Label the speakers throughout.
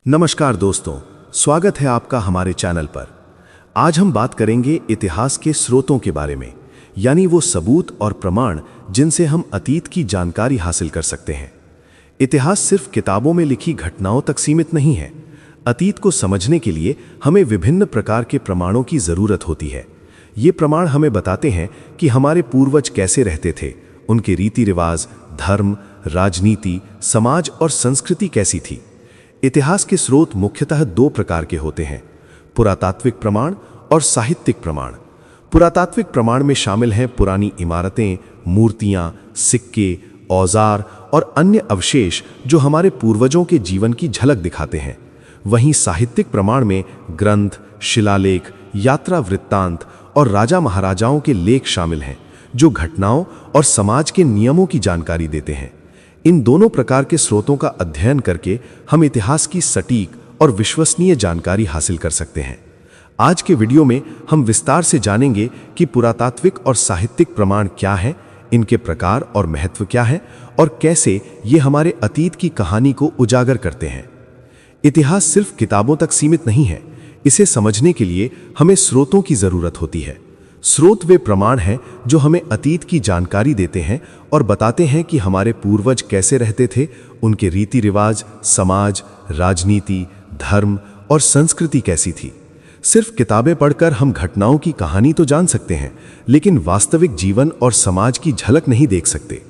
Speaker 1: नमस्कार दोस्तों, स्वागत है आपका हमारे चैनल पर। आज हम बात करेंगे इतिहास के स्रोतों के बारे में, यानी वो सबूत और प्रमाण जिनसे हम अतीत की जानकारी हासिल कर सकते हैं। इतिहास सिर्फ किताबों में लिखी घटनाओं तक सीमित नहीं है। अतीत को समझने के लिए हमें विभिन्न प्रकार के प्रमाणों की जरूरत होती है। ये प्रमाण हमें बताते हैं कि हमारे पूर्वज कैसे रहते थे, उनके रीति रिवाज, धर्म, राजनीति, समाज और संस्कृति कैसी थी। इतिहास के स्रोत मुख्यतः दो प्रकार के होते हैं, पुरातात्विक प्रमाण और साहित्यिक प्रमाण। पुरातात्विक प्रमाण में शामिल हैं पुरानी इमारतें, मूर्तियां, सिक्के, औजार और अन्य अवशेष जो हमारे पूर्वजों के जीवन की झलक दिखाते हैं। वहीं साहित्यिक प्रमाण में ग्रंथ, शिलालेख, यात्रा वृत्तांत और राजा महाराजाओं के लेख शामिल हैं जो घटनाओं और समाज के नियमों की जानकारी देते हैं। इन दोनों प्रकार के स्रोतों का अध्ययन करके हम इतिहास की सटीक और विश्वसनीय जानकारी हासिल कर सकते हैं। आज के वीडियो में हम विस्तार से जानेंगे कि पुरातात्विक और साहित्यिक प्रमाण क्या हैं, इनके प्रकार और महत्व क्या है और कैसे ये हमारे अतीत की कहानी को उजागर करते हैं। इतिहास सिर्फ किताबों तक सीमित नहीं है। इसे समझने के लिए हमें स्रोतों की जरूरत होती है। स्रोत वे प्रमाण हैं जो हमें अतीत की जानकारी देते हैं और बताते हैं कि हमारे पूर्वज कैसे रहते थे, उनके रीति रिवाज, समाज, राजनीति, धर्म और संस्कृति कैसी थी। सिर्फ किताबें पढ़कर हम घटनाओं की कहानी तो जान सकते हैं, लेकिन वास्तविक जीवन और समाज की झलक नहीं देख सकते।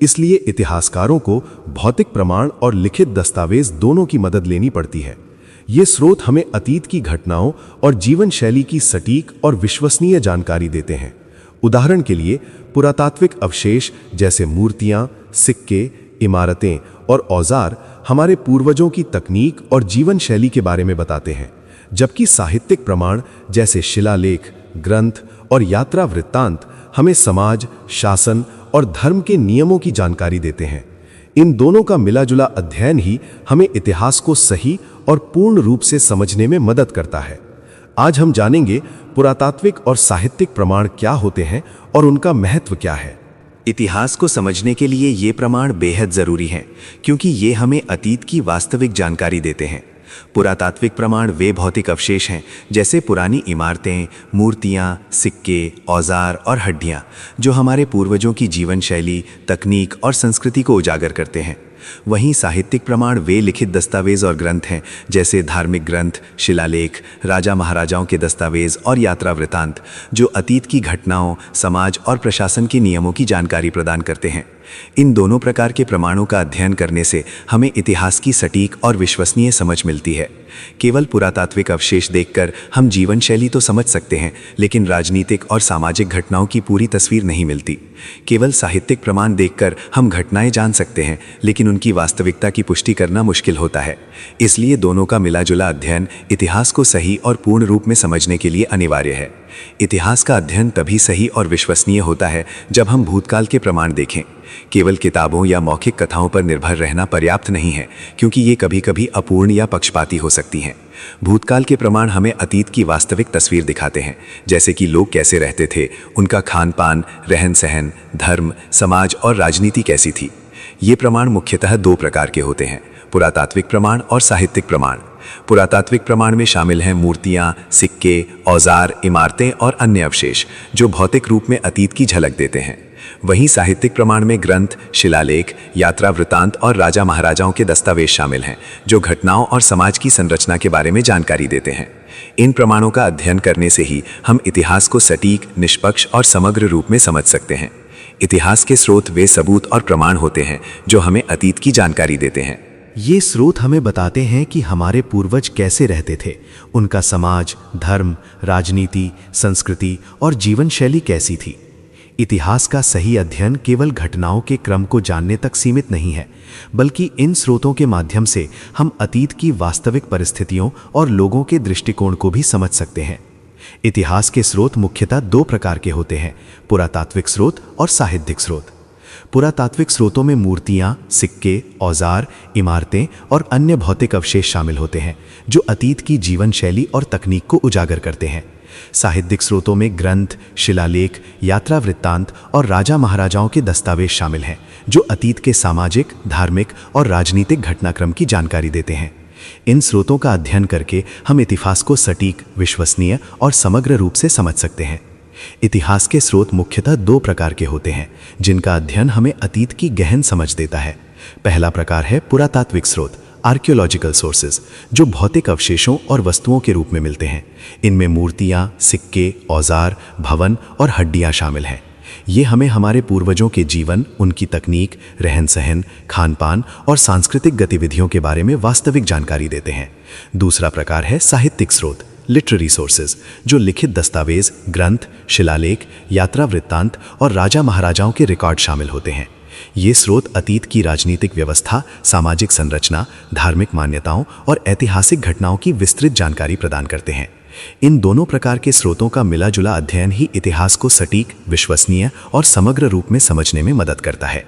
Speaker 1: इसलिए इतिहासकारों को भौतिक प्रमाण और लिखित दस्तावेज दोनों की मदद लेनी पड़ती है। ये स्रोत हमें अतीत की घटनाओं और जीवन शैली की सटीक और विश्वसनीय जानकारी देते हैं। उदाहरण के लिए पुरातात्विक अवशेष जैसे मूर्तियां, सिक्के, इमारतें और औजार हमारे पूर्वजों की तकनीक और जीवन शैली के बारे में बताते हैं, जबकि साहित्यिक प्रमाण जैसे शिलालेख, ग्रंथ और यात्रा वृत्तांत हमें समाज, शासन और धर्म के नियमों की जानकारी देते हैं। इन दोनों का मिलाजुला अध्ययन ही हमें इतिहास को सही और पूर्ण रूप से समझने में मदद करता है। आज हम जानेंगे पुरातात्विक और साहित्यिक प्रमाण क्या होते हैं और उनका महत्व क्या है।
Speaker 2: इतिहास को समझने के लिए ये प्रमाण बेहद जरूरी हैं, क्योंकि ये हमें अतीत की वास्तविक जानकारी देते हैं। पुरातात्विक प्रमाण वे भौतिक अवशेष हैं जैसे पुरानी इमारतें, मूर्तियां, सिक्के, औजार और हड्डियां जो हमारे पूर्वजों की जीवन शैली, तकनीक और संस्कृति को उजागर करते हैं। वहीं साहित्यिक प्रमाण वे लिखित दस्तावेज और ग्रंथ हैं जैसे धार्मिक ग्रंथ, शिलालेख, राजा महाराजाओं के दस्तावेज और यात्रा वृत्तांत जो अतीत की घटनाओं, समाज और प्रशासन के नियमों की जानकारी प्रदान करते हैं। इन दोनों प्रकार के प्रमाणों का अध्ययन करने से हमें इतिहास की सटीक और विश्वसनीय समझ मिलती है। केवल पुरातात्विक अवशेष देखकर हम जीवन शैली तो समझ सकते हैं, लेकिन राजनीतिक और सामाजिक घटनाओं की पूरी तस्वीर नहीं मिलती। केवल साहित्यिक प्रमाण देखकर हम घटनाएं जान सकते हैं, लेकिन उनकी वास्तविकता की पुष्टि करना मुश्किल होता है। इसलिए दोनों का मिलाजुला अध्ययन इतिहास को सही और पूर्ण रूप में समझने के लिए अनिवार्य है। इतिहास का अध्ययन तभी सही और विश्वसनीय होता है जब हम भूतकाल के प्रमाण देखें। केवल किताबों या मौखिक कथाओं पर निर्भर रहना पर्याप्त नहीं है, क्योंकि ये कभी-कभी अपूर्ण या पक्षपाती हो सकती हैं। भूतकाल के प्रमाण हमें अतीत की वास्तविक तस्वीर दिखाते हैं, जैसे कि लोग कैसे रहते थे, उनका खान-पान, रहन-सहन, धर्म, समाज और राजनीति कैसी थी। ये प्रमाण मुख्यतः दो प्रकार के होते हैं, पुरातात्विक प्रमाण और साहित्यिक प्रमाण। पुरातात्विक प्रमाण में शामिल हैं मूर्तियां, सिक्के, औजार, इमारतें और अन्य अवशेष जो भौतिक रूप में अतीत की झलक देते हैं। वहीं साहित्यिक प्रमाण में ग्रंथ, शिलालेख, यात्रा वृत्तांत और राजा महाराजाओं के दस्तावेज शामिल हैं जो घटनाओं और समाज की संरचना के बारे में जानकारी देते हैं। इन प्रमाणों का अध्ययन करने से ही हम इतिहास को सटीक, निष्पक्ष और समग्र रूप में समझ सकते हैं। इतिहास के स्रोत वे सबूत और प्रमाण होते हैं जो हमें अतीत की जानकारी देते हैं।
Speaker 1: ये स्रोत हमें बताते हैं कि हमारे पूर्वज कैसे रहते थे, उनका समाज, धर्म, राजनीति, संस्कृति और जीवन शैली कैसी थी। इतिहास का सही अध्ययन केवल घटनाओं के क्रम को जानने तक सीमित नहीं है, बल्कि इन स्रोतों के माध्यम से हम अतीत की वास्तविक परिस्थितियों और लोगों के दृष्टिकोण को भी समझ सकते हैं। इतिहास के स्रोत मुख्यतः दो प्रकार के होते हैं, पुरातात्विक स्रोत और साहित्यिक स्रोत। पुरातात्विक स्रोतों में मूर्तियां, सिक्के, औजार, इमारतें और अन्य भौतिक अवशेष शामिल होते हैं जो अतीत की जीवन शैली और तकनीक को उजागर करते हैं। साहित्यिक स्रोतों में ग्रंथ, शिलालेख, यात्रा वृत्तांत और राजा महाराजाओं के दस्तावेज शामिल हैं जो अतीत के सामाजिक, धार्मिक और राजनीतिक घटनाक्रम की जानकारी देते हैं। इन स्रोतों का अध्ययन करके हम इतिहास को सटीक, विश्वसनीय और समग्र रूप से समझ सकते हैं। इतिहास के स्रोत मुख्यतः दो प्रकार के होते हैं, जिनका अध्ययन हमें अतीत की गहन समझ देता है। पहला प्रकार है पुरातात्विक स्रोत, आर्कियोलॉजिकल सोर्सेज, जो भौतिक अवशेषों और वस्तुओं के रूप में मिलते हैं। इनमें मूर्तियां, सिक्के, औजार, भवन और हड्डियां शामिल हैं। ये हमें हमारे पूर्वजों के जीवन, उनकी तकनीक, रहन सहन, खान पान और सांस्कृतिक गतिविधियों के बारे में वास्तविक जानकारी देते हैं। दूसरा प्रकार है साहित्यिक स्रोत, लिटरेरी सोर्सेज, जो लिखित दस्तावेज, ग्रंथ, शिलालेख, यात्रा वृत्तांत और राजा महाराजाओं के रिकॉर्ड शामिल होते हैं। ये स्रोत अतीत की राजनीतिक व्यवस्था, सामाजिक संरचना, धार्मिक मान्यताओं और ऐतिहासिक घटनाओं की विस्तृत जानकारी प्रदान करते हैं। इन दोनों प्रकार के स्रोतों का मिला जुला अध्ययन ही इतिहास को सटीक, विश्वसनीय और समग्र रूप में समझने में मदद करता है।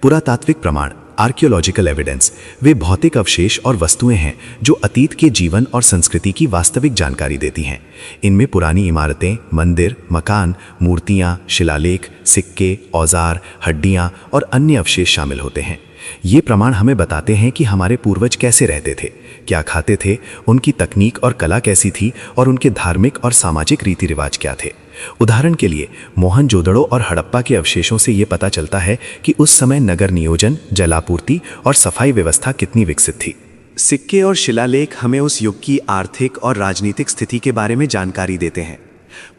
Speaker 1: पुरातात्विक प्रमाण, आर्कियोलॉजिकल एविडेंस, वे भौतिक अवशेष और वस्तुएं हैं जो अतीत के जीवन और संस्कृति की वास्तविक जानकारी देती हैं। इनमें पुरानी इमारतें, मंदिर, मकान, मूर्तियां, शिलालेख, सिक्के, औजार, हड्डियां और अन्य अवशेष शामिल होते हैं। ये प्रमाण हमें बताते हैं कि हमारे पूर्वज कैसे रहते थे, क्या खाते थे, उनकी तकनीक और कला कैसी थी और उनके धार्मिक और सामाजिक रीति रिवाज क्या थे। उदाहरण के लिए मोहनजोदड़ो और हड़प्पा के अवशेषों से ये पता चलता है कि उस समय नगर नियोजन, जलापूर्ति और सफाई व्यवस्था कितनी विकसित थी।
Speaker 2: सिक्के और शिलालेख हमें उस युग की आर्थिक और राजनीतिक स्थिति के बारे में जानकारी देते हैं।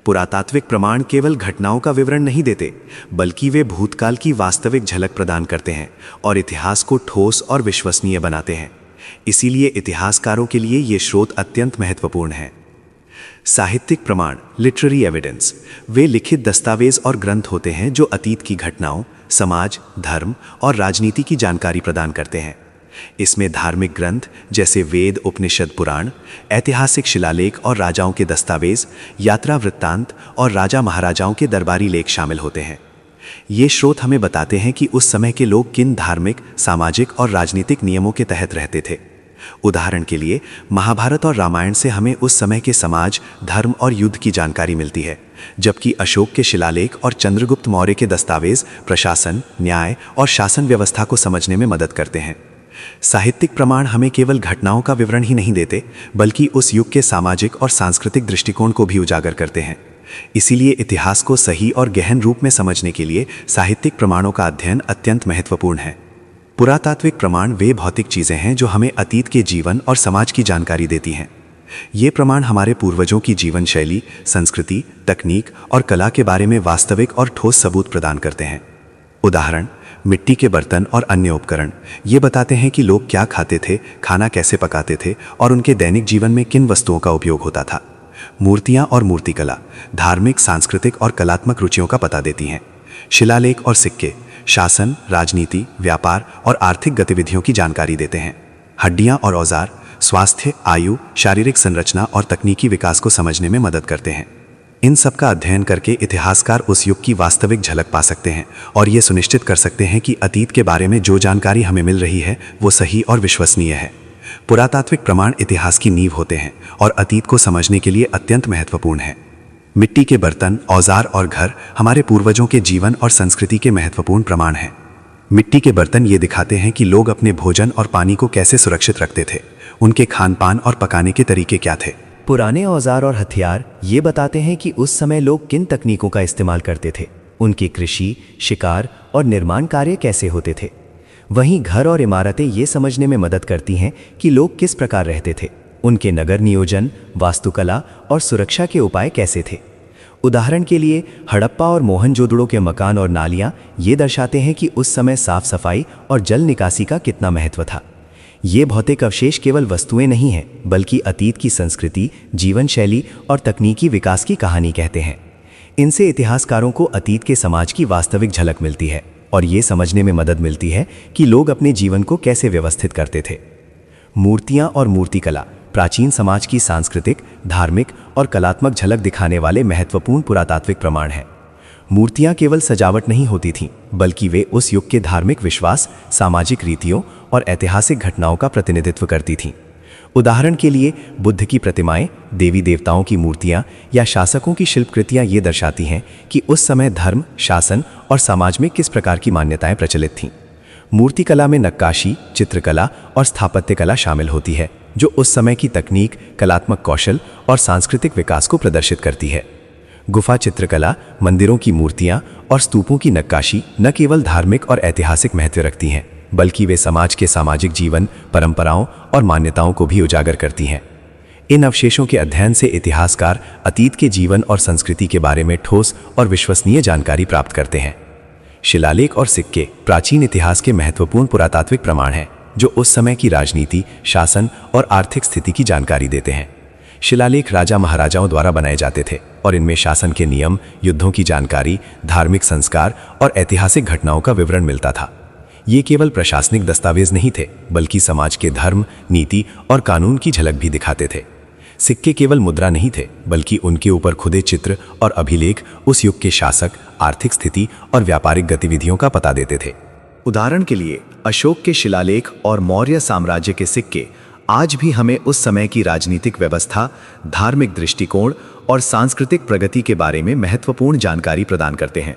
Speaker 2: पुरातात्विक प्रमाण केवल घटनाओं का विवरण नहीं देते, बल्कि वे भूतकाल की वास्तविक झलक प्रदान करते हैं और इतिहास को ठोस और विश्वसनीय बनाते हैं। इसीलिए इतिहासकारों के लिए ये स्रोत अत्यंत महत्वपूर्ण हैं। साहित्यिक प्रमाण, लिटरेरी एविडेंस, वे लिखित दस्तावेज और ग्रंथ होते हैं जो अतीत की घटनाओं, समाज, धर्म और राजनीति की जानकारी प्रदान करते हैं। इसमें धार्मिक ग्रंथ जैसे वेद, उपनिषद, पुराण, ऐतिहासिक शिलालेख और राजाओं के दस्तावेज, यात्रा वृत्तांत और राजा महाराजाओं के दरबारी लेख शामिल होते हैं। ये स्रोत हमें बताते हैं कि उस समय के लोग किन धार्मिक, सामाजिक और राजनीतिक नियमों के तहत रहते थे। उदाहरण के लिए महाभारत और रामायण से हमें उस समय के समाज, धर्म और युद्ध की जानकारी मिलती है, जबकि अशोक के शिलालेख और चंद्रगुप्त मौर्य के दस्तावेज प्रशासन, न्याय और शासन व्यवस्था को समझने में मदद करते हैं। साहित्यिक प्रमाण हमें केवल घटनाओं का विवरण ही नहीं देते, बल्कि उस युग के सामाजिक और सांस्कृतिक दृष्टिकोण को भी उजागर करते हैं। इसीलिए इतिहास को सही और गहन रूप में समझने के लिए साहित्यिक प्रमाणों का अध्ययन अत्यंत महत्वपूर्ण है। पुरातात्विक प्रमाण वे भौतिक चीजें हैं जो हमें अतीत के जीवन और समाज की जानकारी देती हैं। ये प्रमाण हमारे पूर्वजों की जीवन शैली, संस्कृति, तकनीक और कला के बारे में वास्तविक और ठोस सबूत प्रदान करते हैं। उदाहरण, मिट्टी के बर्तन और अन्य उपकरण ये बताते हैं कि लोग क्या खाते थे, खाना कैसे पकाते थे और उनके दैनिक जीवन में किन वस्तुओं का उपयोग होता था। मूर्तियां और मूर्तिकला धार्मिक, सांस्कृतिक और कलात्मक रुचियों का पता देती हैं। शिलालेख और सिक्के शासन, राजनीति, व्यापार और आर्थिक गतिविधियों की जानकारी देते हैं। हड्डियां और औजार स्वास्थ्य, आयु, शारीरिक संरचना और तकनीकी विकास को समझने में मदद करते हैं। इन सब का अध्ययन करके इतिहासकार उस युग की वास्तविक झलक पा सकते हैं और ये सुनिश्चित कर सकते हैं कि अतीत के बारे में जो जानकारी हमें मिल रही है वो सही और विश्वसनीय है। पुरातात्विक प्रमाण इतिहास की नींव होते हैं और अतीत को समझने के लिए अत्यंत महत्वपूर्ण है। मिट्टी के बर्तन, औजार और घर हमारे पूर्वजों के जीवन और संस्कृति के महत्वपूर्ण प्रमाण हैं। मिट्टी के बर्तन ये दिखाते हैं कि लोग अपने भोजन और पानी को कैसे सुरक्षित रखते थे, उनके खान पान और पकाने के तरीके क्या थे।
Speaker 3: पुराने औजार और हथियार ये बताते हैं कि उस समय लोग किन तकनीकों का इस्तेमाल करते थे, उनकी कृषि, शिकार और निर्माण कार्य कैसे होते थे। वहीं घर और इमारतें ये समझने में मदद करती हैं कि लोग किस प्रकार रहते थे, उनके नगर नियोजन, वास्तुकला और सुरक्षा के उपाय कैसे थे। उदाहरण के लिए हड़प्पा और मोहनजोदड़ो के मकान और नालियां ये दर्शाते हैं कि उस समय साफ सफाई और जल निकासी का कितना महत्व था। ये भौतिक अवशेष केवल वस्तुएं नहीं हैं, बल्कि अतीत की संस्कृति, जीवन शैली और तकनीकी विकास की कहानी कहते हैं। इनसे इतिहासकारों को अतीत के समाज की वास्तविक झलक मिलती है और ये समझने में मदद मिलती है कि लोग अपने जीवन को कैसे व्यवस्थित करते थे। मूर्तियां और मूर्तिकला प्राचीन समाज की सांस्कृतिक, धार्मिक और कलात्मक झलक दिखाने वाले महत्वपूर्ण पुरातात्विक प्रमाण हैं। मूर्तियां केवल सजावट नहीं होती थीं, बल्कि वे उस युग के धार्मिक विश्वास, सामाजिक रीतियों और ऐतिहासिक घटनाओं का प्रतिनिधित्व करती थीं। उदाहरण के लिए बुद्ध की प्रतिमाएं, देवी देवताओं की मूर्तियां या शासकों की शिल्पकृतियां ये दर्शाती हैं कि उस समय धर्म, शासन और समाज में किस प्रकार की मान्यताएं प्रचलित थीं। मूर्तिकला में नक्काशी, चित्रकला और स्थापत्य कला शामिल होती है, जो उस समय की तकनीक, कलात्मक कौशल और सांस्कृतिक विकास को प्रदर्शित करती है। गुफा चित्रकला, मंदिरों की मूर्तियां और स्तूपों की नक्काशी न केवल धार्मिक और ऐतिहासिक महत्व रखती हैं, बल्कि वे समाज के सामाजिक जीवन, परंपराओं और मान्यताओं को भी उजागर करती हैं। इन अवशेषों के अध्ययन से इतिहासकार अतीत के जीवन और संस्कृति के बारे में ठोस और विश्वसनीय जानकारी प्राप्त करते हैं। शिलालेख और सिक्के प्राचीन इतिहास के महत्वपूर्ण पुरातात्विक प्रमाण हैं, जो उस समय की राजनीति, शासन और आर्थिक स्थिति की जानकारी देते हैं। शिलालेख राजा महाराजाओं द्वारा बनाए जाते थे और इनमें शासन के नियम, युद्धों की जानकारी, धार्मिक संस्कार और ऐतिहासिक घटनाओं का विवरण मिलता था। ये केवल प्रशासनिक दस्तावेज नहीं थे, बल्कि समाज के धर्म, नीति और कानून की झलक भी दिखाते थे। सिक्के केवल मुद्रा नहीं थे, बल्कि उनके ऊपर खुदे चित्र और अभिलेख उस युग के शासक, आर्थिक स्थिति और व्यापारिक गतिविधियों का पता देते थे।
Speaker 2: उदाहरण के लिए अशोक के शिलालेख और मौर्य साम्राज्य के सिक्के आज भी हमें उस समय की राजनीतिक व्यवस्था, धार्मिक दृष्टिकोण और सांस्कृतिक प्रगति के बारे में महत्वपूर्ण जानकारी प्रदान करते हैं।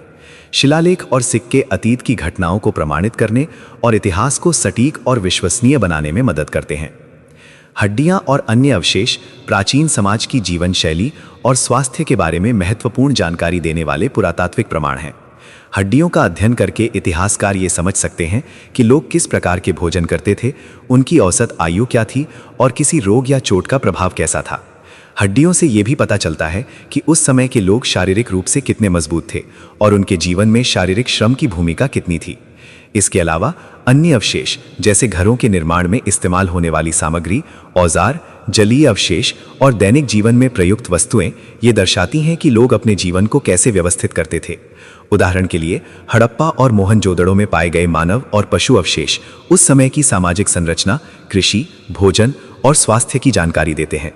Speaker 2: शिलालेख और सिक्के अतीत की घटनाओं को प्रमाणित करने और इतिहास को सटीक और विश्वसनीय बनाने में मदद करते हैं। हड्डियां और अन्य अवशेष प्राचीन समाज की जीवन शैली और स्वास्थ्य के बारे में महत्वपूर्ण जानकारी देने वाले पुरातात्विक प्रमाण हैं। हड्डियों का अध्ययन करके इतिहासकार ये समझ सकते हैं कि लोग किस प्रकार के भोजन करते थे, उनकी औसत आयु क्या थी और किसी रोग या चोट का प्रभाव कैसा था। हड्डियों से ये भी पता चलता है कि उस समय के लोग शारीरिक रूप से कितने मजबूत थे और उनके जीवन में शारीरिक श्रम की भूमिका कितनी थी। इसके अलावा अन्य अवशेष जैसे घरों के निर्माण में इस्तेमाल होने वाली सामग्री, औजार, जलीय अवशेष और दैनिक जीवन में प्रयुक्त वस्तुएं ये दर्शाती हैं कि लोग अपने जीवन को कैसे व्यवस्थित करते थे। उदाहरण के लिए हड़प्पा और मोहनजोदड़ो में पाए गए मानव और पशु अवशेष उस समय की सामाजिक संरचना, कृषि, भोजन और स्वास्थ्य की जानकारी देते हैं।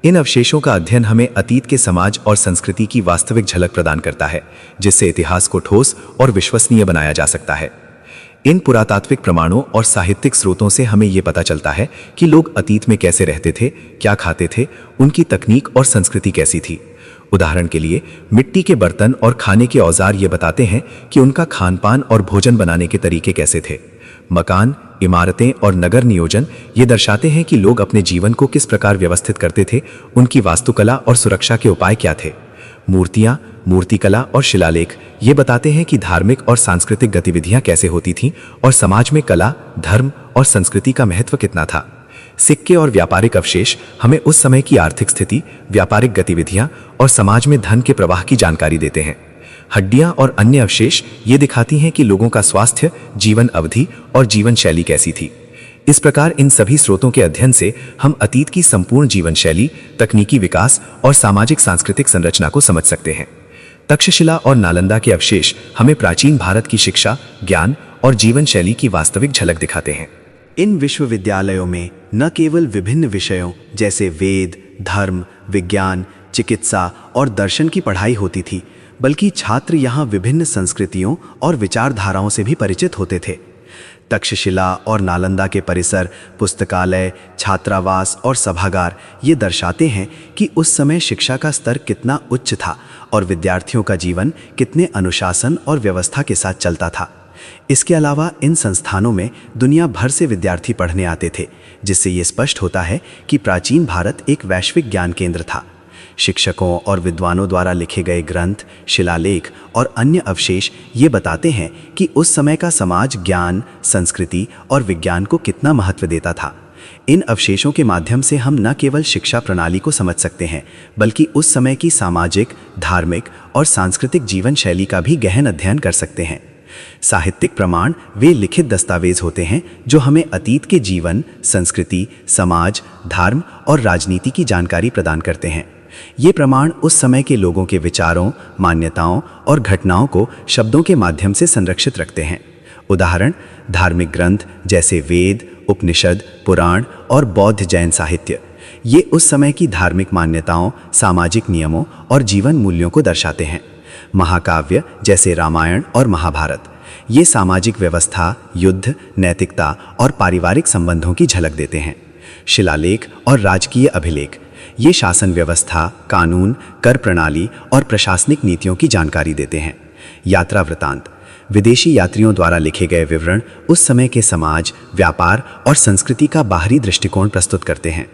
Speaker 2: इन अवशेषों का अध्ययन हमें अतीत के समाज और संस्कृति की वास्तविक झलक प्रदान करता है, जिससे इतिहास को ठोस और विश्वसनीय बनाया जा सकता है। इन पुरातात्विक प्रमाणों और साहित्यिक स्रोतों से हमें ये पता चलता है कि लोग अतीत में कैसे रहते थे, क्या खाते थे, उनकी तकनीक और संस्कृति कैसी थी। उदाहरण के लिए मिट्टी के बर्तन और खाने के औजार ये बताते हैं कि उनका खानपान और भोजन बनाने के तरीके कैसे थे। मकान, इमारतें और नगर नियोजन ये दर्शाते हैं कि लोग अपने जीवन को किस प्रकार व्यवस्थित करते थे, उनकी वास्तुकला और सुरक्षा के उपाय क्या थे। मूर्तियां, मूर्तिकला और शिलालेख ये बताते हैं कि धार्मिक और सांस्कृतिक गतिविधियां कैसे होती थीं और समाज में कला, धर्म और संस्कृति का महत्व कितना था। सिक्के और व्यापारिक अवशेष हमें उस समय की आर्थिक स्थिति, व्यापारिक गतिविधियां और समाज में धन के प्रवाह की जानकारी देते हैं। हड्डियां और अन्य अवशेष ये दिखाती हैं कि लोगों का स्वास्थ्य, जीवन अवधि और जीवन शैली कैसी थी। इस प्रकार इन सभी स्रोतों के अध्ययन से हम अतीत की संपूर्ण जीवन शैली, तकनीकी विकास और सामाजिक सांस्कृतिक संरचना को समझ सकते हैं। तक्षशिला और नालंदा के अवशेष हमें प्राचीन भारत की शिक्षा, ज्ञान और जीवन शैली की वास्तविक झलक दिखाते हैं।
Speaker 3: इन विश्वविद्यालयों में न केवल विभिन्न विषयों जैसे वेद, धर्म, विज्ञान, चिकित्सा और दर्शन की पढ़ाई होती थी, बल्कि छात्र यहाँ विभिन्न संस्कृतियों और विचारधाराओं से भी परिचित होते थे। तक्षशिला और नालंदा के परिसर, पुस्तकालय, छात्रावास और सभागार ये दर्शाते हैं कि उस समय शिक्षा का स्तर कितना उच्च था और विद्यार्थियों का जीवन कितने अनुशासन और व्यवस्था के साथ चलता था। इसके अलावा इन संस्थानों में दुनिया भर से विद्यार्थी पढ़ने आते थे, जिससे ये स्पष्ट होता है कि प्राचीन भारत एक वैश्विक ज्ञान केंद्र था। शिक्षकों और विद्वानों द्वारा लिखे गए ग्रंथ, शिलालेख और अन्य अवशेष ये बताते हैं कि उस समय का समाज ज्ञान, संस्कृति और विज्ञान को कितना महत्व देता था। इन अवशेषों के माध्यम से हम न केवल शिक्षा प्रणाली को समझ सकते हैं, बल्कि उस समय की सामाजिक, धार्मिक और सांस्कृतिक जीवन शैली का भी गहन अध्ययन कर सकते हैं। साहित्यिक प्रमाण वे लिखित दस्तावेज होते हैं जो हमें अतीत के जीवन, संस्कृति, समाज, धर्म और राजनीति की जानकारी प्रदान करते हैं। ये प्रमाण उस समय के लोगों के विचारों, मान्यताओं और घटनाओं को शब्दों के माध्यम से संरक्षित रखते हैं। उदाहरण धार्मिक ग्रंथ जैसे वेद, उपनिषद, पुराण और बौद्ध जैन साहित्य ये उस समय की धार्मिक मान्यताओं, सामाजिक नियमों और जीवन मूल्यों को दर्शाते हैं। महाकाव्य जैसे रामायण और महाभारत ये सामाजिक व्यवस्था, युद्ध, नैतिकता और पारिवारिक संबंधों की झलक देते हैं। शिलालेख और राजकीय अभिलेख ये शासन व्यवस्था, कानून, कर प्रणाली और प्रशासनिक नीतियों की जानकारी देते हैं। यात्रा वृतांत विदेशी यात्रियों द्वारा लिखे गए विवरण उस समय के समाज, व्यापार और संस्कृति का बाहरी दृष्टिकोण प्रस्तुत करते हैं।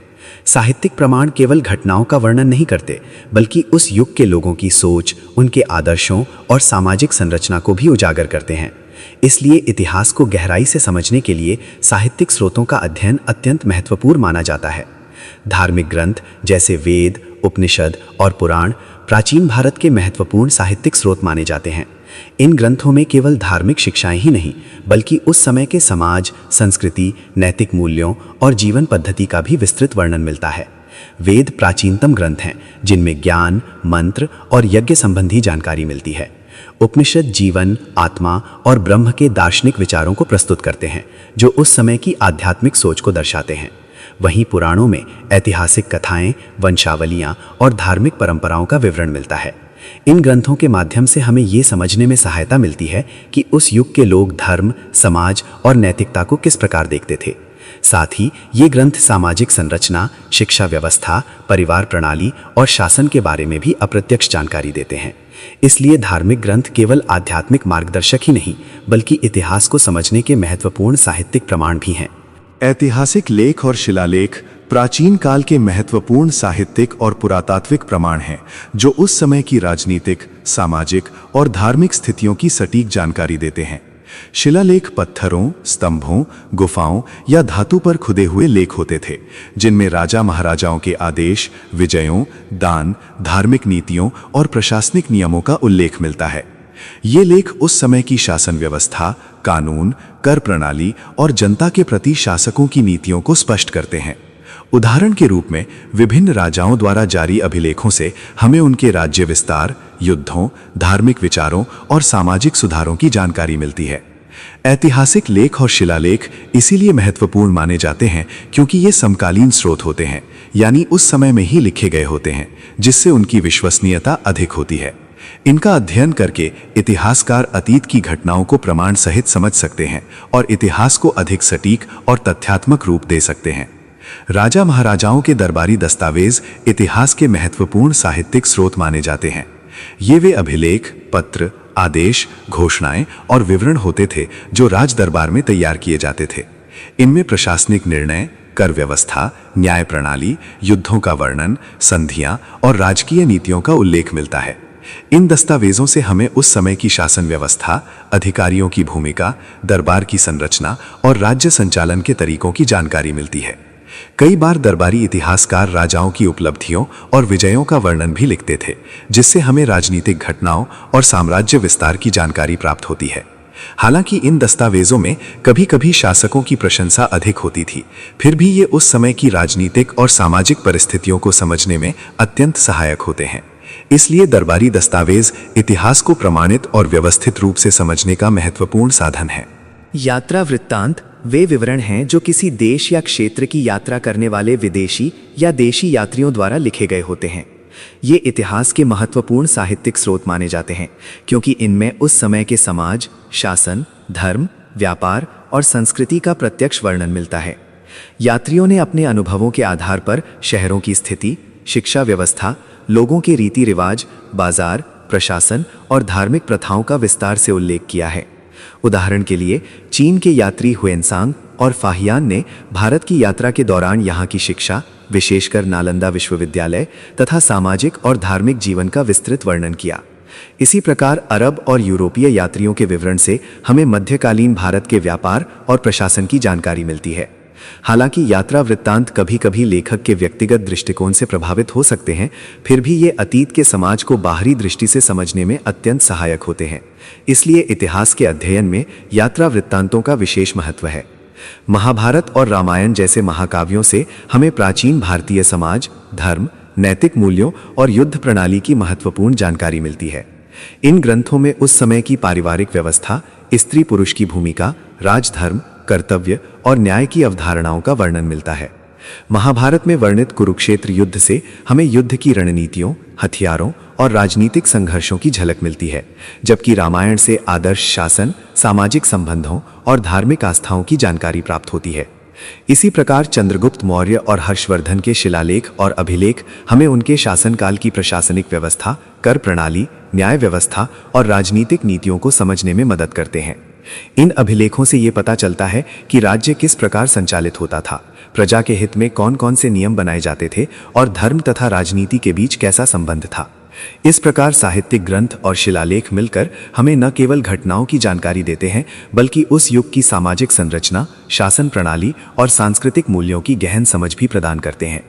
Speaker 3: साहित्यिक प्रमाण केवल घटनाओं का वर्णन नहीं करते, बल्कि उस युग के लोगों की सोच, उनके आदर्शों और सामाजिक संरचना को भी उजागर करते हैं। इसलिए इतिहास को गहराई से समझने के लिए साहित्यिक स्रोतों का अध्ययन अत्यंत महत्वपूर्ण माना जाता है। धार्मिक ग्रंथ जैसे वेद, उपनिषद और पुराण प्राचीन भारत के महत्वपूर्ण साहित्यिक स्रोत माने जाते हैं। इन ग्रंथों में केवल धार्मिक शिक्षाएं ही नहीं, बल्कि उस समय के समाज, संस्कृति, नैतिक मूल्यों और जीवन पद्धति का भी विस्तृत वर्णन मिलता है। वेद प्राचीनतम ग्रंथ हैं जिनमें ज्ञान, मंत्र और यज्ञ संबंधी जानकारी मिलती है। उपनिषद जीवन, आत्मा और ब्रह्म के दार्शनिक विचारों को प्रस्तुत करते हैं, जो उस समय की आध्यात्मिक सोच को दर्शाते हैं। वहीं पुराणों में ऐतिहासिक कथाएं, वंशावलियां और धार्मिक परंपराओं का विवरण मिलता है। इन ग्रंथों के माध्यम से हमें ये समझने में सहायता मिलती है कि उस युग के लोग धर्म, समाज और नैतिकता को किस प्रकार देखते थे। साथ ही ये ग्रंथ सामाजिक संरचना, शिक्षा व्यवस्था, परिवार प्रणाली और शासन के बारे में भी अप्रत्यक्ष जानकारी देते हैं। इसलिए धार्मिक ग्रंथ केवल आध्यात्मिक मार्गदर्शक ही नहीं, बल्कि इतिहास को समझने के महत्वपूर्ण साहित्यिक प्रमाण भी हैं।
Speaker 1: ऐतिहासिक लेख और शिलालेख प्राचीन काल के महत्वपूर्ण साहित्यिक और पुरातात्विक प्रमाण हैं, जो उस समय की राजनीतिक, सामाजिक और धार्मिक स्थितियों की सटीक जानकारी देते हैं। शिलालेख पत्थरों, स्तंभों, गुफाओं या धातु पर खुदे हुए लेख होते थे, जिनमें राजा महाराजाओं के आदेश, विजयों, दान, धार्मिक नीतियों और प्रशासनिक नियमों का उल्लेख मिलता है। ये लेख उस समय की शासन व्यवस्था, कानून, कर प्रणाली और जनता के प्रति शासकों की नीतियों को स्पष्ट करते हैं। उदाहरण के रूप में विभिन्न राजाओं द्वारा जारी अभिलेखों से हमें उनके राज्य विस्तार, युद्धों, धार्मिक विचारों और सामाजिक सुधारों की जानकारी मिलती है। ऐतिहासिक लेख और शिलालेख इसीलिए महत्वपूर्ण माने जाते हैं क्योंकि ये समकालीन स्रोत होते हैं, यानी उस समय में ही लिखे गए होते हैं, जिससे उनकी विश्वसनीयता अधिक होती है। इनका अध्ययन करके इतिहासकार अतीत की घटनाओं को प्रमाण सहित समझ सकते हैं और इतिहास को अधिक सटीक और तथ्यात्मक रूप दे सकते हैं। राजा महाराजाओं के दरबारी दस्तावेज इतिहास के महत्वपूर्ण साहित्यिक स्रोत माने जाते हैं। ये वे अभिलेख, पत्र, आदेश, घोषणाएं और विवरण होते थे जो राज दरबार में तैयार किए जाते थे। इनमें प्रशासनिक निर्णय, कर व्यवस्था, न्याय प्रणाली, युद्धों का वर्णन, संधियां और राजकीय नीतियों का उल्लेख मिलता है। इन दस्तावेजों से हमें उस समय की शासन व्यवस्था, अधिकारियों की भूमिका, दरबार की संरचना और राज्य संचालन के तरीकों की जानकारी मिलती है। कई बार दरबारी इतिहासकार राजाओं की उपलब्धियों और विजयों का वर्णन भी लिखते थे, जिससे हमें राजनीतिक घटनाओं और साम्राज्य विस्तार की जानकारी प्राप्त होती है। हालांकि इन दस्तावेजों में कभी-कभी शासकों की प्रशंसा अधिक होती थी, फिर भी ये उस समय की राजनीतिक और सामाजिक परिस्थितियों को समझने में अत्यंत सहायक होते हैं। इसलिए दरबारी दस्तावेज इतिहास को प्रमाणित और व्यवस्थित रूप से समझने का महत्वपूर्ण साधन है।
Speaker 3: यात्रा वृत्तांत वे विवरण हैं जो किसी देश या क्षेत्र की यात्रा करने वाले विदेशी या देशी यात्रियों द्वारा लिखे गए होते हैं। ये इतिहास के महत्वपूर्ण साहित्यिक स्रोत माने जाते हैं, क्योंकि इनमें उस समय के समाज, शासन, धर्म, व्यापार और संस्कृति का प्रत्यक्ष वर्णन मिलता है। यात्रियों ने अपने अनुभवों के आधार पर शहरों की स्थिति, शिक्षा व्यवस्था, लोगों के रीति रिवाज, बाजार, प्रशासन और धार्मिक प्रथाओं का विस्तार से उल्लेख किया है। उदाहरण के लिए चीन के यात्री हुएनसांग और फाहियान ने भारत की यात्रा के दौरान यहाँ की शिक्षा, विशेषकर नालंदा विश्वविद्यालय तथा सामाजिक और धार्मिक जीवन का विस्तृत वर्णन किया। इसी प्रकार अरब और यूरोपीय यात्रियों के विवरण से हमें मध्यकालीन भारत के व्यापार और प्रशासन की जानकारी मिलती है। हालांकि यात्रा वृत्तांत कभी-कभी लेखक के व्यक्तिगत दृष्टिकोण से प्रभावित हो सकते हैं, फिर भी ये अतीत के समाज को बाहरी दृष्टि से समझने में अत्यंत सहायक होते हैं। इसलिए इतिहास के अध्ययन में यात्रा वृत्तांतों का विशेष महत्व है। महाभारत और रामायण जैसे महाकाव्यों से हमें प्राचीन भारतीय समाज, धर्म, नैतिक मूल्यों और युद्ध प्रणाली की महत्वपूर्ण जानकारी मिलती है। इन ग्रंथों में उस समय की पारिवारिक व्यवस्था, स्त्री पुरुष की भूमिका, राजधर्म, कर्तव्य और न्याय की अवधारणाओं का वर्णन मिलता है। महाभारत में वर्णित कुरुक्षेत्र युद्ध से हमें युद्ध की रणनीतियों, हथियारों और राजनीतिक संघर्षों की झलक मिलती है, जबकि रामायण से आदर्श शासन, सामाजिक संबंधों और धार्मिक आस्थाओं की जानकारी प्राप्त होती है।
Speaker 2: इसी प्रकार चंद्रगुप्त मौर्य और हर्षवर्धन के शिलालेख और अभिलेख हमें उनके शासनकाल की प्रशासनिक व्यवस्था, कर प्रणाली, न्याय व्यवस्था और राजनीतिक नीतियों को समझने में मदद करते हैं। इन अभिलेखों से ये पता चलता है कि राज्य किस प्रकार संचालित होता था, प्रजा के हित में कौन कौन से नियम बनाए जाते थे और धर्म तथा राजनीति के बीच कैसा संबंध था। इस प्रकार साहित्यिक ग्रंथ और शिलालेख मिलकर हमें न केवल घटनाओं की जानकारी देते हैं, बल्कि उस युग की सामाजिक संरचना, शासन प्रणाली और सांस्कृतिक मूल्यों की गहन समझ भी प्रदान करते हैं।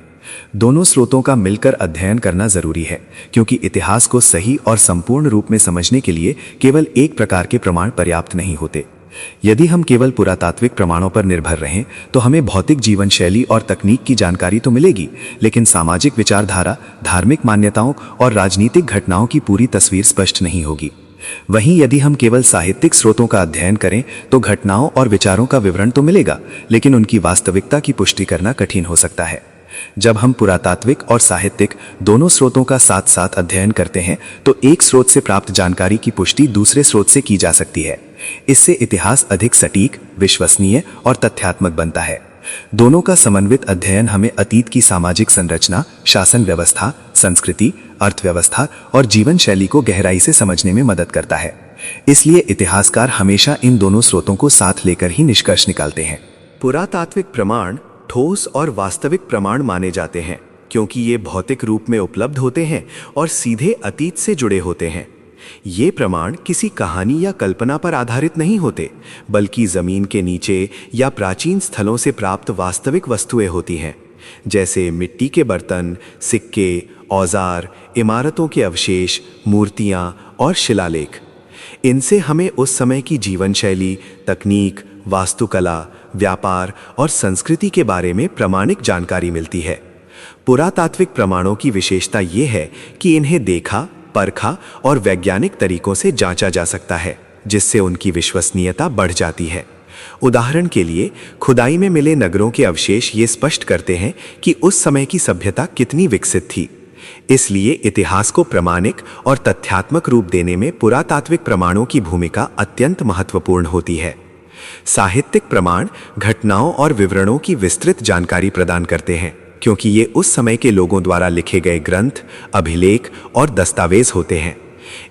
Speaker 2: दोनों स्रोतों का मिलकर अध्ययन करना जरूरी है, क्योंकि इतिहास को सही और संपूर्ण रूप में समझने के लिए केवल एक प्रकार के प्रमाण पर्याप्त नहीं होते। यदि हम केवल पुरातात्विक प्रमाणों पर निर्भर रहें तो हमें भौतिक जीवन शैली और तकनीक की जानकारी तो मिलेगी, लेकिन सामाजिक विचारधारा, धार्मिक मान्यताओं और राजनीतिक घटनाओं की पूरी तस्वीर स्पष्ट नहीं होगी। वहीं यदि हम केवल साहित्यिक स्रोतों का अध्ययन करें तो घटनाओं और विचारों का विवरण तो मिलेगा, लेकिन उनकी वास्तविकता की पुष्टि करना कठिन हो सकता है। जब हम पुरातात्विक और साहित्यिक दोनों स्रोतों का साथ साथ अध्ययन करते हैं तो एक स्रोत से प्राप्त जानकारी की पुष्टि दूसरे स्रोत से की जा सकती है। इससे इतिहास अधिक सटीक, विश्वसनीय और तथ्यात्मक बनता है। दोनों का समन्वित अध्ययन हमें अतीत की सामाजिक संरचना, शासन व्यवस्था, संस्कृति, अर्थव्यवस्था और जीवन शैली को गहराई से समझने में मदद करता है। इसलिए इतिहासकार हमेशा इन दोनों स्रोतों को साथ लेकर ही निष्कर्ष निकालते हैं।
Speaker 1: पुरातात्विक प्रमाण ठोस और वास्तविक प्रमाण माने जाते हैं, क्योंकि ये भौतिक रूप में उपलब्ध होते हैं और सीधे अतीत से जुड़े होते हैं। ये प्रमाण किसी कहानी या कल्पना पर आधारित नहीं होते, बल्कि जमीन के नीचे या प्राचीन स्थलों से प्राप्त वास्तविक वस्तुएं होती हैं, जैसे मिट्टी के बर्तन, सिक्के, औजार, इमारतों के अवशेष, मूर्तियां और शिलालेख। इनसे हमें उस समय की जीवन शैली, तकनीक, वास्तुकला, व्यापार और संस्कृति के बारे में प्रामाणिक जानकारी मिलती है। पुरातात्विक प्रमाणों की विशेषता ये है कि इन्हें देखा, परखा और वैज्ञानिक तरीकों से जांचा जा सकता है, जिससे उनकी विश्वसनीयता बढ़ जाती है। उदाहरण के लिए, खुदाई में मिले नगरों के अवशेष ये स्पष्ट करते हैं कि उस समय की सभ्यता कितनी विकसित थी। इसलिए इतिहास को प्रामाणिक और तथ्यात्मक रूप देने में पुरातात्विक प्रमाणों की भूमिका अत्यंत महत्वपूर्ण होती है। साहित्यिक प्रमाण घटनाओं और विवरणों की विस्तृत जानकारी प्रदान करते हैं, क्योंकि ये उस समय के लोगों द्वारा लिखे गए ग्रंथ, अभिलेख और दस्तावेज होते हैं।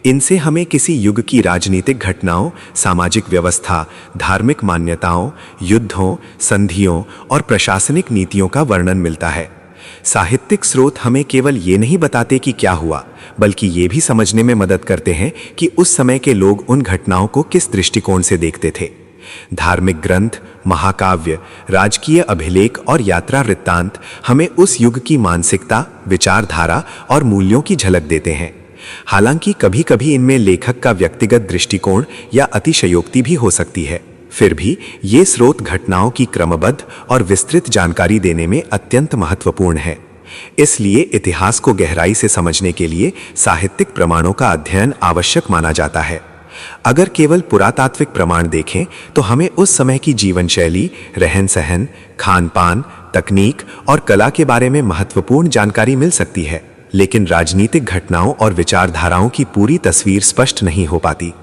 Speaker 1: इनसे हमें किसी युग की राजनीतिक घटनाओं, सामाजिक व्यवस्था, धार्मिक मान्यताओं, युद्धों, संधियों और प्रशासनिक नीतियों का वर्णन मिलता है। साहित्यिक स्रोत हमें केवल ये नहीं बताते कि क्या हुआ, बल्कि ये भी समझने में मदद करते हैं कि उस समय के लोग उन घटनाओं को किस दृष्टिकोण से देखते थे। धार्मिक ग्रंथ, महाकाव्य, राजकीय अभिलेख और यात्रा वृत्तांत हमें उस युग की मानसिकता, विचारधारा और मूल्यों की झलक देते हैं। हालांकि कभी-कभी इनमें लेखक का व्यक्तिगत दृष्टिकोण या अतिशयोक्ति भी हो सकती है, फिर भी ये स्रोत घटनाओं की क्रमबद्ध और विस्तृत जानकारी देने में अत्यंत महत्वपूर्ण है। इसलिए इतिहास को गहराई से समझने के लिए साहित्यिक प्रमाणों का अध्ययन आवश्यक माना जाता है। अगर केवल पुरातात्विक प्रमाण देखें तो हमें उस समय की जीवन शैली, रहन सहन, खान पान, तकनीक और कला के बारे में महत्वपूर्ण जानकारी मिल सकती है, लेकिन राजनीतिक घटनाओं और विचारधाराओं की पूरी तस्वीर स्पष्ट नहीं हो पाती।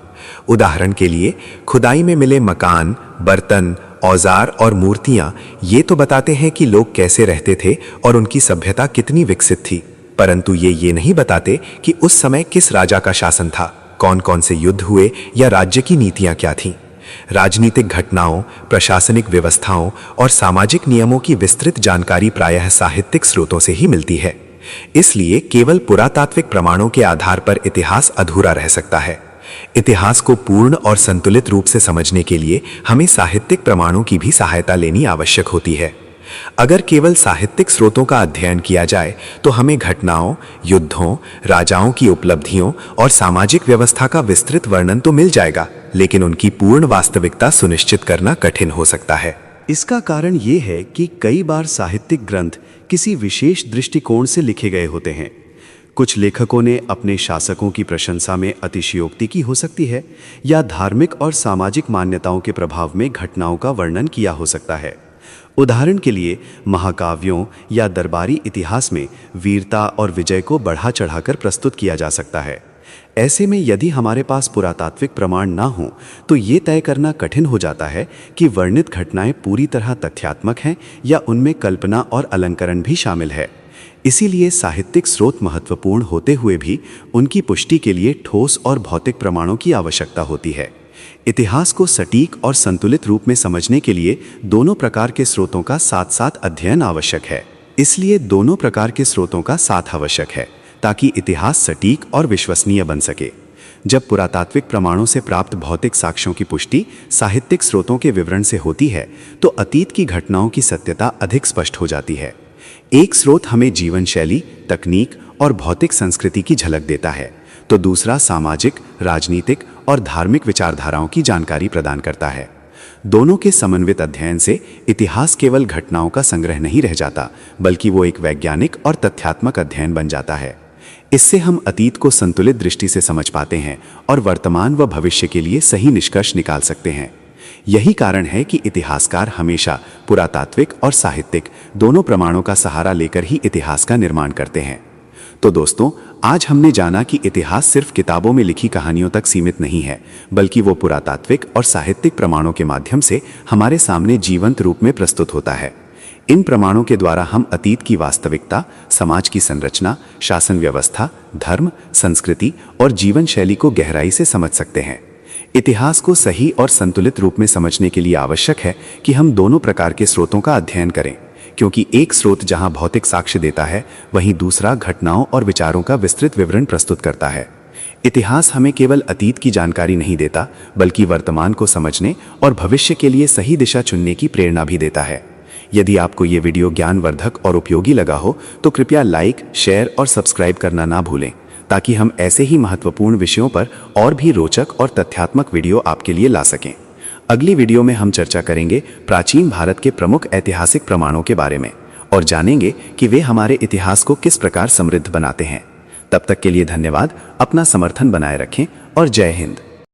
Speaker 1: उदाहरण के लिए, खुदाई में मिले मकान, बर्तन, औजार और मूर्तियां ये तो बताते हैं कि लोग कैसे रहते थे और उनकी सभ्यता कितनी विकसित थी, परंतु ये नहीं बताते कि उस समय किस राजा का शासन था, कौन कौन से युद्ध हुए या राज्य की नीतियां क्या थीं। राजनीतिक घटनाओं, प्रशासनिक व्यवस्थाओं और सामाजिक नियमों की विस्तृत जानकारी प्रायः साहित्यिक स्रोतों से ही मिलती है। इसलिए केवल पुरातात्विक प्रमाणों के आधार पर इतिहास अधूरा रह सकता है। इतिहास को पूर्ण और संतुलित रूप से समझने के लिए हमें साहित्यिक प्रमाणों की भी सहायता लेनी आवश्यक होती है। अगर केवल साहित्यिक स्रोतों का अध्ययन किया जाए तो हमें घटनाओं, युद्धों, राजाओं की उपलब्धियों और सामाजिक व्यवस्था का विस्तृत वर्णन तो मिल जाएगा, लेकिन उनकी पूर्ण वास्तविकता सुनिश्चित करना कठिन हो सकता है। इसका कारण ये है कि कई बार साहित्यिक ग्रंथ किसी विशेष दृष्टिकोण से लिखे गए होते हैं। कुछ लेखकों ने अपने शासकों की प्रशंसा में अतिशयोक्ति की हो सकती है, या धार्मिक और सामाजिक मान्यताओं के प्रभाव में घटनाओं का वर्णन किया हो सकता है। उदाहरण के लिए, महाकाव्यों या दरबारी इतिहास में वीरता और विजय को बढ़ा चढ़ाकर प्रस्तुत किया जा सकता है,
Speaker 2: ऐसे में यदि हमारे पास पुरातात्विक प्रमाण ना हो तो ये तय करना कठिन हो जाता है कि वर्णित घटनाएं पूरी तरह तथ्यात्मक हैं या उनमें कल्पना और अलंकरण भी शामिल है। इसीलिए साहित्यिक स्रोत महत्वपूर्ण होते हुए भी उनकी पुष्टि के लिए ठोस और भौतिक प्रमाणों की आवश्यकता होती है। इतिहास को सटीक और संतुलित रूप में समझने के लिए दोनों प्रकार के स्रोतों का साथ साथ अध्ययन आवश्यक है। इसलिए दोनों प्रकार के स्रोतों का साथ आवश्यक है ताकि इतिहास सटीक और विश्वसनीय बन सके। जब पुरातात्विक प्रमाणों से प्राप्त भौतिक साक्ष्यों की पुष्टि साहित्यिक स्रोतों के विवरण से होती है तो अतीत की घटनाओं की सत्यता अधिक स्पष्ट हो जाती है। एक स्रोत हमें जीवन शैली, तकनीक और भौतिक संस्कृति की झलक देता है तो दूसरा सामाजिक, राजनीतिक और धार्मिक विचारधाराओं की जानकारी प्रदान करता है। दोनों के समन्वित अध्ययन से इतिहास केवल घटनाओं का संग्रह नहीं रह जाता, बल्कि वो एक वैज्ञानिक और तथ्यात्मक अध्ययन बन जाता है। इससे हम अतीत को संतुलित दृष्टि से समझ पाते हैं और वर्तमान व भविष्य के लिए सही निष्कर्ष निकाल सकते हैं। यही कारण है कि इतिहासकार हमेशा पुरातात्विक और साहित्यिक दोनों प्रमाणों का सहारा लेकर ही इतिहास का निर्माण करते हैं। तो दोस्तों, आज हमने जाना कि इतिहास सिर्फ किताबों में लिखी कहानियों तक सीमित नहीं है, बल्कि वो पुरातात्विक और साहित्यिक प्रमाणों के माध्यम से हमारे सामने जीवंत रूप में प्रस्तुत होता है। इन प्रमाणों के द्वारा हम अतीत की वास्तविकता, समाज की संरचना, शासन व्यवस्था, धर्म, संस्कृति और जीवन शैली को गहराई से समझ सकते हैं। इतिहास को सही और संतुलित रूप में समझने के लिए आवश्यक है कि हम दोनों प्रकार के स्रोतों का अध्ययन करें, क्योंकि एक स्रोत जहां भौतिक साक्ष्य देता है, वहीं दूसरा घटनाओं और विचारों का विस्तृत विवरण प्रस्तुत करता है। इतिहास हमें केवल अतीत की जानकारी नहीं देता, बल्कि वर्तमान को समझने और भविष्य के लिए सही दिशा चुनने की प्रेरणा भी देता है। यदि आपको ये वीडियो ज्ञानवर्धक और उपयोगी लगा हो तो कृपया लाइक, शेयर और सब्सक्राइब करना ना भूलें, ताकि हम ऐसे ही महत्वपूर्ण विषयों पर और भी रोचक और तथ्यात्मक वीडियो आपके लिए ला सकें। अगली वीडियो में हम चर्चा करेंगे प्राचीन भारत के प्रमुख ऐतिहासिक प्रमाणों के बारे में और जानेंगे कि वे हमारे इतिहास को किस प्रकार समृद्ध बनाते हैं। तब तक के लिए धन्यवाद। अपना समर्थन बनाए रखें और जय हिंद।